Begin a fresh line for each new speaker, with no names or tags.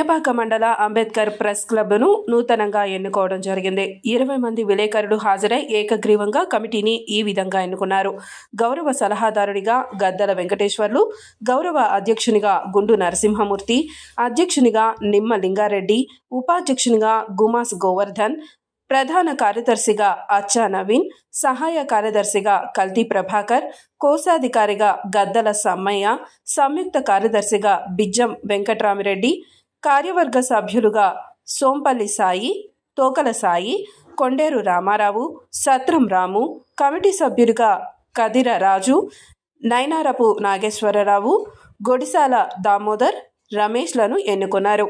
మునబాక మండల అంబేద్కర్ ప్రెస్ క్లబ్ను నూతనంగా ఎన్నుకోవడం జరిగింది. 20 మంది విలేకరులు హాజరై ఏకగ్రీవంగా కమిటీని ఈ విధంగా ఎన్నుకున్నారు. గౌరవ సలహాదారుడిగా గద్దల వెంకటేశ్వర్లు, గౌరవ అధ్యక్షునిగా గుండు నరసింహమూర్తి, అధ్యక్షునిగా నిమ్మ లింగారెడ్డి, ఉపాధ్యక్షునిగా గుమాస్ గోవర్ధన్, ప్రధాన కార్యదర్శిగా అచ్చా నవీన్, సహాయ కార్యదర్శిగా కల్తీ ప్రభాకర్, కోశాధికారిగా గద్దల సమ్మయ్య, సంయుక్త కార్యదర్శిగా బిజ్జం వెంకట్రామిరెడ్డి, కార్యవర్గ సభ్యులుగా సోంపల్లి సాయి, తోకల సాయి, కొండేరు రామారావు, సత్రం రాము, కమిటీ సభ్యులుగా కదిర రాజు, నైనారపు నాగేశ్వరరావు, గొడిసాల దామోదర్, రమేష్లను ఎన్నుకున్నారు.